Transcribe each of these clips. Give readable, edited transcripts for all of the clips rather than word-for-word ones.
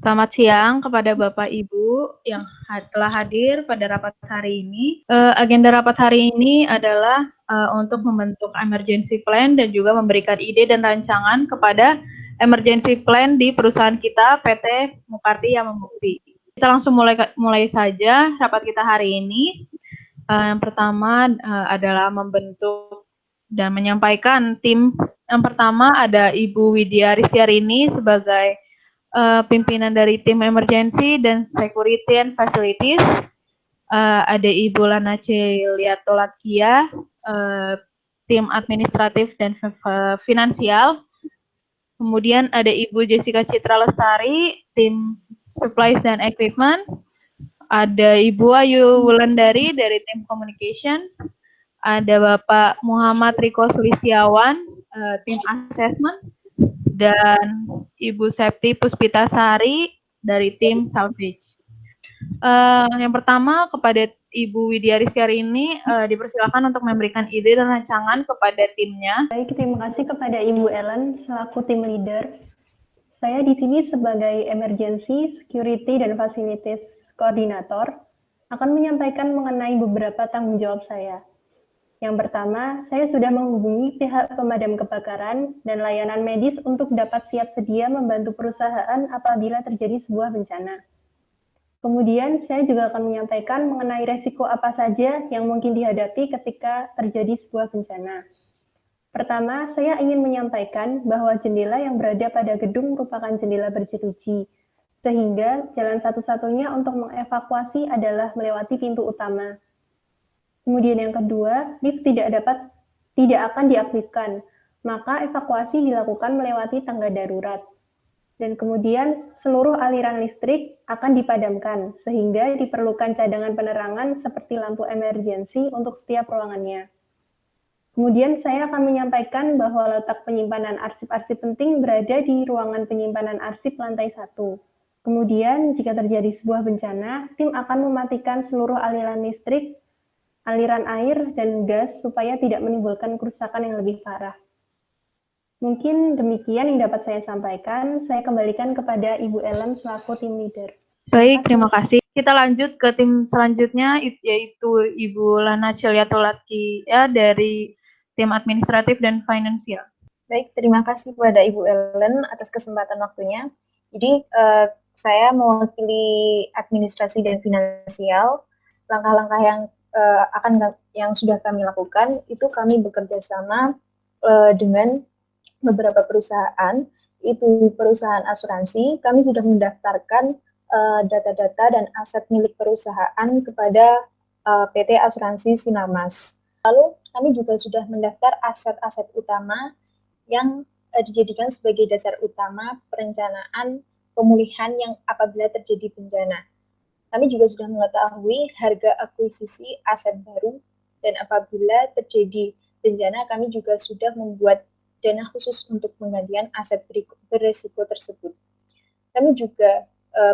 Selamat siang kepada Bapak Ibu yang telah hadir pada rapat hari ini. Agenda rapat hari ini adalah untuk membentuk emergency plan dan juga memberikan ide dan rancangan kepada emergency plan di perusahaan kita PT Mukarti Yama Mukti. Kita langsung mulai saja rapat kita hari ini. Yang pertama adalah membentuk dan menyampaikan tim. Yang pertama ada Ibu Widya Ristiarini sebagai pimpinan dari tim emergency dan security and facilities. Ada Ibu Lana Ciliatolatkia, tim administratif dan finansial. Kemudian ada Ibu Jessica Citra Lestari, tim supplies dan equipment. Ada Ibu Ayu Wulandari dari tim communications. Ada Bapak Muhammad Riko Sulistiawan, tim assessment. Dan Ibu Septi Puspitasari dari tim salvage. Yang pertama kepada Ibu Widya Ristiarini dipersilakan untuk memberikan ide dan rancangan kepada timnya. Baik, terima kasih kepada Ibu Ellen selaku tim leader. Saya di sini sebagai emergency, security, dan facilities koordinator akan menyampaikan mengenai beberapa tanggung jawab saya. Yang pertama, saya sudah menghubungi pihak pemadam kebakaran dan layanan medis untuk dapat siap sedia membantu perusahaan apabila terjadi sebuah bencana. Kemudian, saya juga akan menyampaikan mengenai resiko apa saja yang mungkin dihadapi ketika terjadi sebuah bencana. Pertama, saya ingin menyampaikan bahwa jendela yang berada pada gedung merupakan jendela berjeruji, sehingga jalan satu-satunya untuk mengevakuasi adalah melewati pintu utama. Kemudian yang kedua, lift tidak akan diaktifkan, maka evakuasi dilakukan melewati tangga darurat. Dan kemudian seluruh aliran listrik akan dipadamkan, sehingga diperlukan cadangan penerangan seperti lampu emergensi untuk setiap ruangannya. Kemudian saya akan menyampaikan bahwa letak penyimpanan arsip-arsip penting berada di ruangan penyimpanan arsip lantai 1. Kemudian jika terjadi sebuah bencana, tim akan mematikan seluruh aliran listrik, aliran air, dan gas supaya tidak menimbulkan kerusakan yang lebih parah. Mungkin demikian yang dapat saya sampaikan. Saya kembalikan kepada Ibu Ellen selaku tim leader. Baik, terima kasih. Kita lanjut ke tim selanjutnya, yaitu Ibu Lana Ciliatolatkia dari tim administratif dan finansial. Baik, terima kasih kepada Ibu Ellen atas kesempatan waktunya. Jadi, saya mewakili administrasi dan finansial. Langkah-langkah yang sudah kami lakukan itu kami bekerja sama dengan beberapa perusahaan, itu perusahaan asuransi. Kami sudah mendaftarkan data-data dan aset milik perusahaan kepada PT Asuransi Sinamas. Lalu kami juga sudah mendaftar aset-aset utama yang dijadikan sebagai dasar utama perencanaan pemulihan yang apabila terjadi bencana. Kami juga sudah mengetahui harga akuisisi aset baru, dan apabila terjadi bencana, kami juga sudah membuat dana khusus untuk penggantian aset berisiko tersebut. Kami juga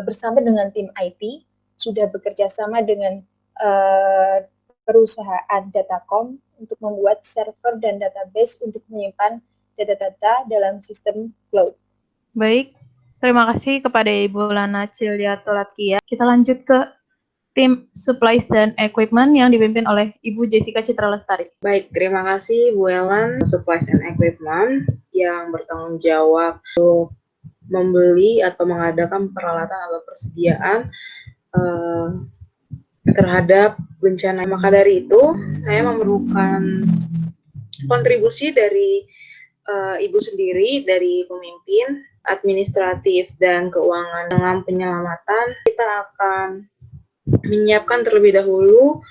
bersama dengan tim IT sudah bekerja sama dengan perusahaan Datacom untuk membuat server dan database untuk menyimpan data-data dalam sistem cloud. Baik, terima kasih kepada Ibu Lana Ciliatolatkia. Kita lanjut ke tim supplies dan equipment yang dipimpin oleh Ibu Jessica Citra Lestari. Baik, terima kasih Bu Ellen, supplies and equipment yang bertanggung jawab untuk membeli atau mengadakan peralatan atau persediaan terhadap bencana. Maka dari itu, saya memerlukan kontribusi dari Ibu sendiri, dari pemimpin, administratif, dan keuangan. Dengan penyelamatan, kita akan menyiapkan terlebih dahulu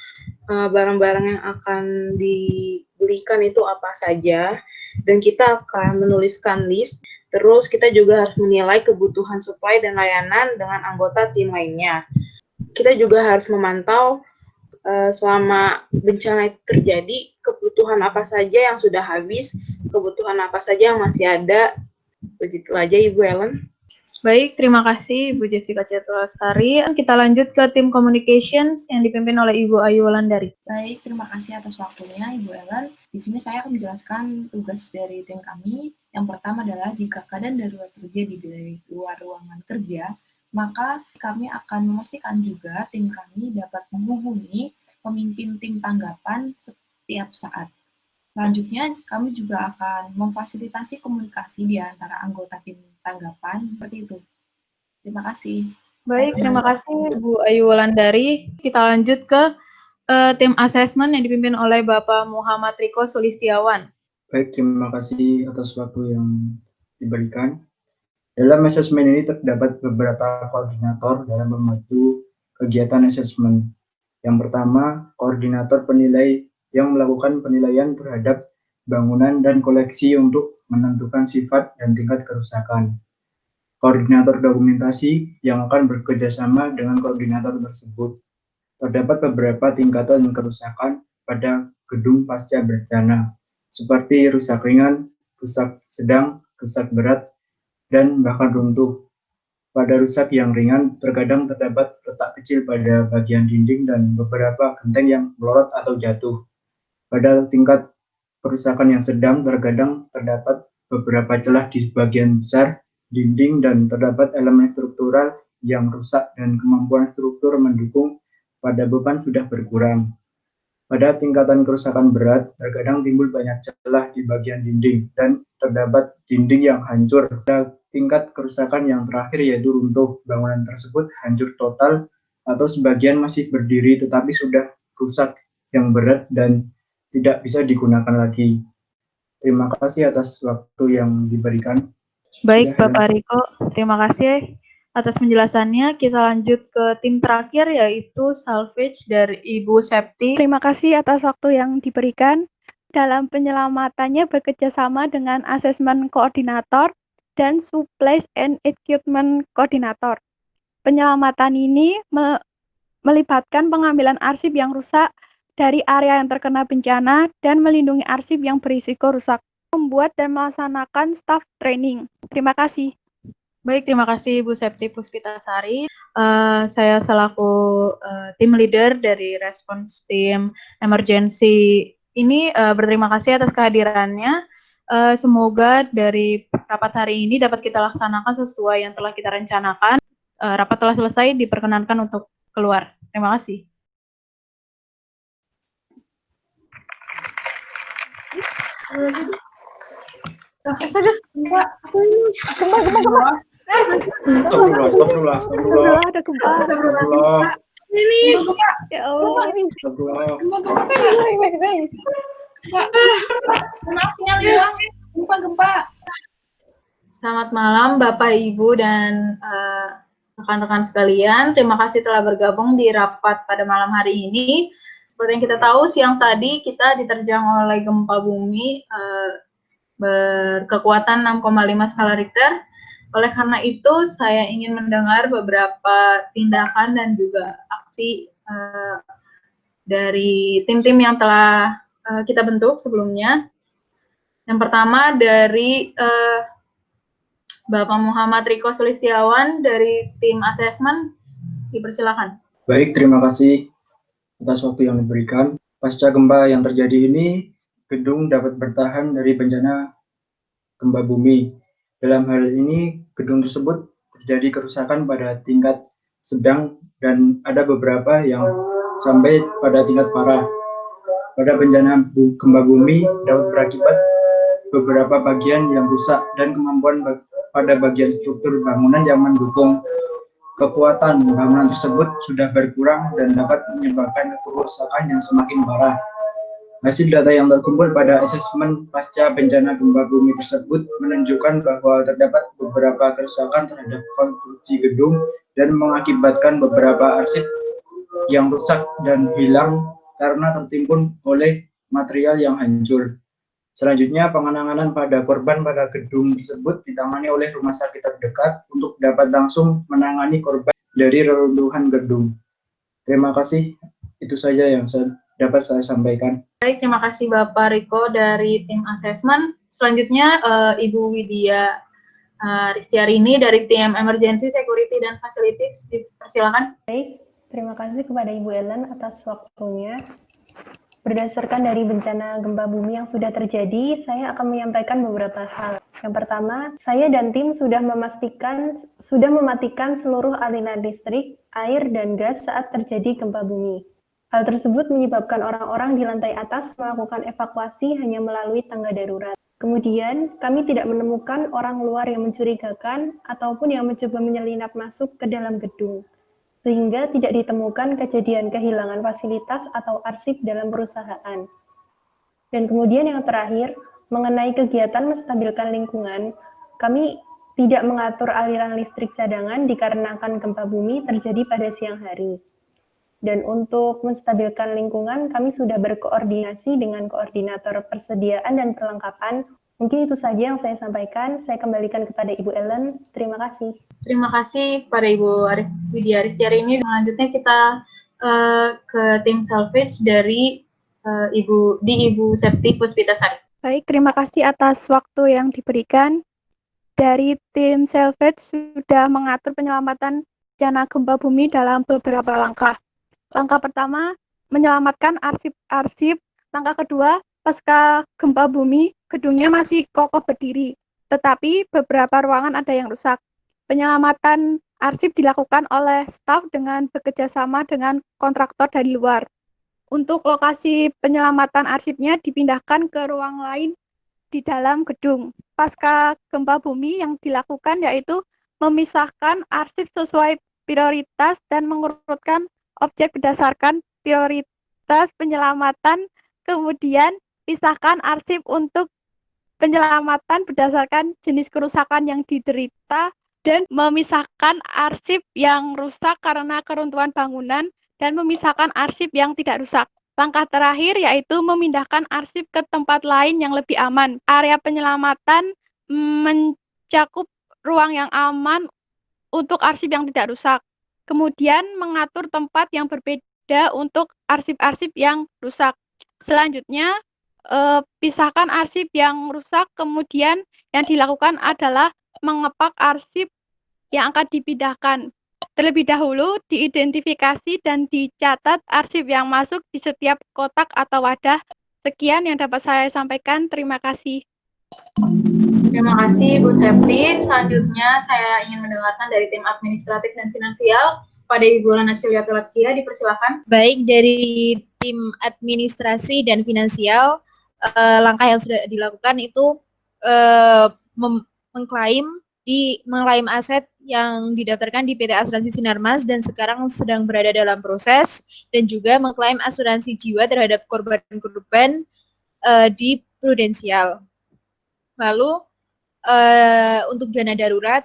barang-barang yang akan dibelikan itu apa saja, dan kita akan menuliskan list. Terus kita juga harus menilai kebutuhan supply dan layanan dengan anggota tim lainnya. Kita juga harus memantau selama bencana itu terjadi, kebutuhan apa saja yang sudah habis, kebutuhan apa saja yang masih ada. Begitu aja Ibu Ellen. Baik, terima kasih Ibu Jessica Citra Lestari. Kita lanjut ke tim communications yang dipimpin oleh Ibu Ayu Wulandari. Baik, terima kasih atas waktunya Ibu Ellen. Di sini saya akan menjelaskan tugas dari tim kami. Yang pertama adalah jika keadaan darurat terjadi dari luar ruangan kerja, maka kami akan memastikan juga tim kami dapat menghubungi pemimpin tim tanggapan setiap saat. Selanjutnya, kami juga akan memfasilitasi komunikasi di antara anggota tim tanggapan, seperti itu. Terima kasih. Baik, terima kasih Bu Ayu Wulandari. Kita lanjut ke tim asesmen yang dipimpin oleh Bapak Muhammad Riko Sulistiawan. Baik, terima kasih atas waktu yang diberikan. Dalam asesmen ini terdapat beberapa koordinator dalam membantu kegiatan asesmen. Yang pertama, koordinator penilai yang melakukan penilaian terhadap bangunan dan koleksi untuk menentukan sifat dan tingkat kerusakan. Koordinator dokumentasi yang akan bekerja sama dengan koordinator tersebut. Terdapat beberapa tingkatan kerusakan pada gedung pasca bencana, seperti rusak ringan, rusak sedang, rusak berat, dan bahkan runtuh. Pada rusak yang ringan, terkadang terdapat retak kecil pada bagian dinding dan beberapa genteng yang melorot atau jatuh. Pada tingkat kerusakan yang sedang, terkadang terdapat beberapa celah di bagian besar dinding dan terdapat elemen struktural yang rusak dan kemampuan struktur mendukung pada beban sudah berkurang. Pada tingkatan kerusakan berat, terkadang timbul banyak celah di bagian dinding dan terdapat dinding yang hancur. Pada tingkat kerusakan yang terakhir yaitu runtuh, bangunan tersebut hancur total atau sebagian masih berdiri tetapi sudah rusak yang berat dan tidak bisa digunakan lagi. Terima kasih atas waktu yang diberikan. Baik, Bapak Riko, terima kasih atas penjelasannya. Kita lanjut ke tim terakhir yaitu salvage dari Ibu Septi. Terima kasih atas waktu yang diberikan. Dalam penyelamatannya bekerjasama dengan asesmen koordinator dan supplies and equipment koordinator. Penyelamatan ini melibatkan pengambilan arsip yang rusak dari area yang terkena bencana dan melindungi arsip yang berisiko rusak. Membuat dan melaksanakan staff training. Terima kasih. Baik, terima kasih Bu Septi Puspitasari. Saya selaku tim leader dari response team emergency ini berterima kasih atas kehadirannya. Semoga dari rapat hari ini dapat kita laksanakan sesuai yang telah kita rencanakan. Rapat telah selesai, diperkenankan untuk keluar. Terima kasih. Astagfirullah. Ada gempa. Ya Allah. Gempa. Selamat malam Bapak, Ibu, dan rekan-rekan sekalian. Terima kasih telah bergabung di rapat pada malam hari ini. Seperti yang kita tahu, siang tadi kita diterjang oleh gempa bumi berkekuatan 6,5 skala Richter. Oleh karena itu, saya ingin mendengar beberapa tindakan dan juga aksi dari tim-tim yang telah kita bentuk sebelumnya. Yang pertama dari Bapak Muhammad Riko Sulistiawan dari tim asesmen, dipersilakan. Baik, terima kasih atas waktu yang diberikan. Pasca gempa yang terjadi ini, gedung dapat bertahan dari bencana gempa bumi. Dalam hal ini, gedung tersebut terjadi kerusakan pada tingkat sedang dan ada beberapa yang sampai pada tingkat parah. Pada bencana gempa bumi dapat berakibat beberapa bagian yang rusak dan kemampuan pada bagian struktur bangunan yang mendukung kekuatan bangunan tersebut sudah berkurang dan dapat menyebabkan kerusakan yang semakin parah. Hasil data yang terkumpul pada asesmen pasca bencana gempa bumi tersebut menunjukkan bahwa terdapat beberapa kerusakan terhadap konstruksi gedung dan mengakibatkan beberapa arsip yang rusak dan hilang karena tertimbun oleh material yang hancur. Selanjutnya, penanganan pada korban pada gedung tersebut ditangani oleh rumah sakit terdekat untuk dapat langsung menangani korban dari reruntuhan gedung. Terima kasih, itu saja yang dapat saya sampaikan. Baik, terima kasih Bapak Riko dari tim asesmen. Selanjutnya Ibu Widya Ristiarini dari tim Emergency Security dan Facilities, dipersilakan. Baik, terima kasih kepada Ibu Ellen atas waktunya. Berdasarkan dari bencana gempa bumi yang sudah terjadi, saya akan menyampaikan beberapa hal. Yang pertama, saya dan tim sudah mematikan seluruh aliran listrik, air, dan gas saat terjadi gempa bumi. Hal tersebut menyebabkan orang-orang di lantai atas melakukan evakuasi hanya melalui tangga darurat. Kemudian, kami tidak menemukan orang luar yang mencurigakan ataupun yang mencoba menyelinap masuk ke dalam gedung, sehingga tidak ditemukan kejadian kehilangan fasilitas atau arsip dalam perusahaan. Dan kemudian yang terakhir, mengenai kegiatan menstabilkan lingkungan, kami tidak mengatur aliran listrik cadangan dikarenakan gempa bumi terjadi pada siang hari. Dan untuk menstabilkan lingkungan, kami sudah berkoordinasi dengan koordinator persediaan dan perlengkapan. Mungkin itu saja yang saya sampaikan. Saya kembalikan kepada Ibu Ellen. Terima kasih. Terima kasih kepada Ibu Widya Aristiari ini. Selanjutnya kita ke tim salvage dari Ibu Septi Puspitasari. Baik, terima kasih atas waktu yang diberikan. Dari tim salvage sudah mengatur penyelamatan bencana gempa bumi dalam beberapa langkah. Langkah pertama, menyelamatkan arsip-arsip. Langkah kedua, pasca gempa bumi, gedungnya masih kokoh berdiri, tetapi beberapa ruangan ada yang rusak. Penyelamatan arsip dilakukan oleh staf dengan bekerja sama dengan kontraktor dari luar. Untuk lokasi penyelamatan arsipnya dipindahkan ke ruang lain di dalam gedung. Pasca gempa bumi yang dilakukan yaitu memisahkan arsip sesuai prioritas dan mengurutkan objek berdasarkan prioritas penyelamatan, kemudian pisahkan arsip untuk penyelamatan berdasarkan jenis kerusakan yang diderita, dan memisahkan arsip yang rusak karena keruntuhan bangunan dan memisahkan arsip yang tidak rusak. Langkah terakhir yaitu memindahkan arsip ke tempat lain yang lebih aman. Area penyelamatan mencakup ruang yang aman untuk arsip yang tidak rusak. Kemudian mengatur tempat yang berbeda untuk arsip-arsip yang rusak. Selanjutnya, pisahkan arsip yang rusak, kemudian yang dilakukan adalah mengepak arsip yang akan dipindahkan. Terlebih dahulu diidentifikasi dan dicatat arsip yang masuk di setiap kotak atau wadah. Sekian yang dapat saya sampaikan. Terima kasih. Terima kasih Bu Septi. Selanjutnya saya ingin mendengarkan dari tim administratif dan finansial pada Ibu Lana Ciliatulatia, dipersilakan. Baik, dari tim administrasi dan finansial, langkah yang sudah dilakukan itu mengklaim aset yang didaftarkan di PT Asuransi Sinarmas dan sekarang sedang berada dalam proses, dan juga mengklaim asuransi jiwa terhadap korban-korban di Prudensial. Lalu untuk dana darurat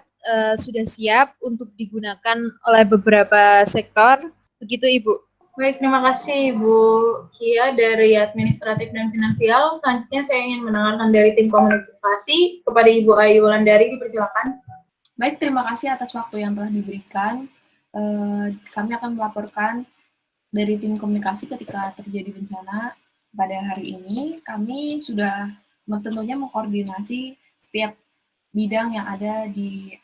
sudah siap untuk digunakan oleh beberapa sektor. Begitu, Ibu. Baik, terima kasih Ibu Kia dari administratif dan finansial. Selanjutnya saya ingin mendengarkan dari tim komunikasi kepada Ibu Ayu Wulandari, dipersilakan. Baik, terima kasih atas waktu yang telah diberikan. Kami akan melaporkan dari tim komunikasi ketika terjadi bencana pada hari ini. Kami sudah tentunya mengkoordinasi setiap bidang yang ada di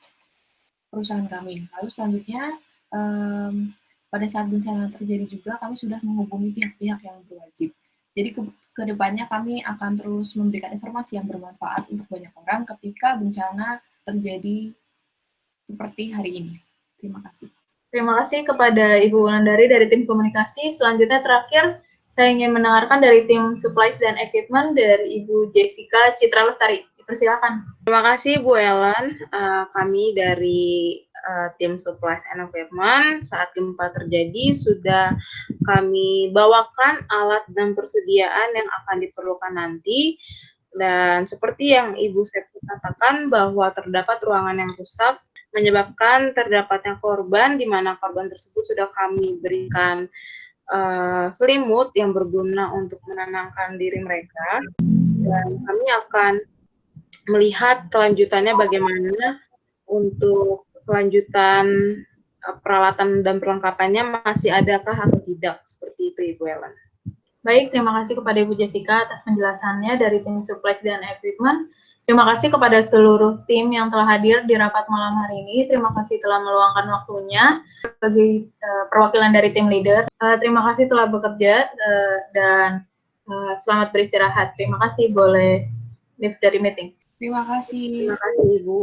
perusahaan kami. Lalu selanjutnya, pada saat bencana terjadi juga, kami sudah menghubungi pihak-pihak yang berwajib. Jadi ke depannya kami akan terus memberikan informasi yang bermanfaat untuk banyak orang ketika bencana terjadi seperti hari ini. Terima kasih. Terima kasih kepada Ibu Wulandari dari tim komunikasi. Selanjutnya terakhir, saya ingin mendengarkan dari tim supplies dan equipment dari Ibu Jessica Citra Lestari. Persilakan. Terima kasih Bu Ellen. Kami dari tim supplies and equipment saat gempa terjadi sudah kami bawakan alat dan persediaan yang akan diperlukan nanti, dan seperti yang Ibu Septi katakan bahwa terdapat ruangan yang rusak menyebabkan terdapatnya korban, di mana korban tersebut sudah kami berikan selimut yang berguna untuk menenangkan diri mereka, dan kami akan melihat kelanjutannya bagaimana untuk kelanjutan peralatan dan perlengkapannya masih adakah atau tidak, seperti itu Ibu Ellen. Baik, terima kasih kepada Ibu Jessica atas penjelasannya dari tim supplies dan equipment. Terima kasih kepada seluruh tim yang telah hadir di rapat malam hari ini. Terima kasih telah meluangkan waktunya sebagai perwakilan dari tim leader. Terima kasih telah bekerja dan Selamat beristirahat. Terima kasih, boleh leave dari meeting. Terima kasih. Terima kasih Ibu.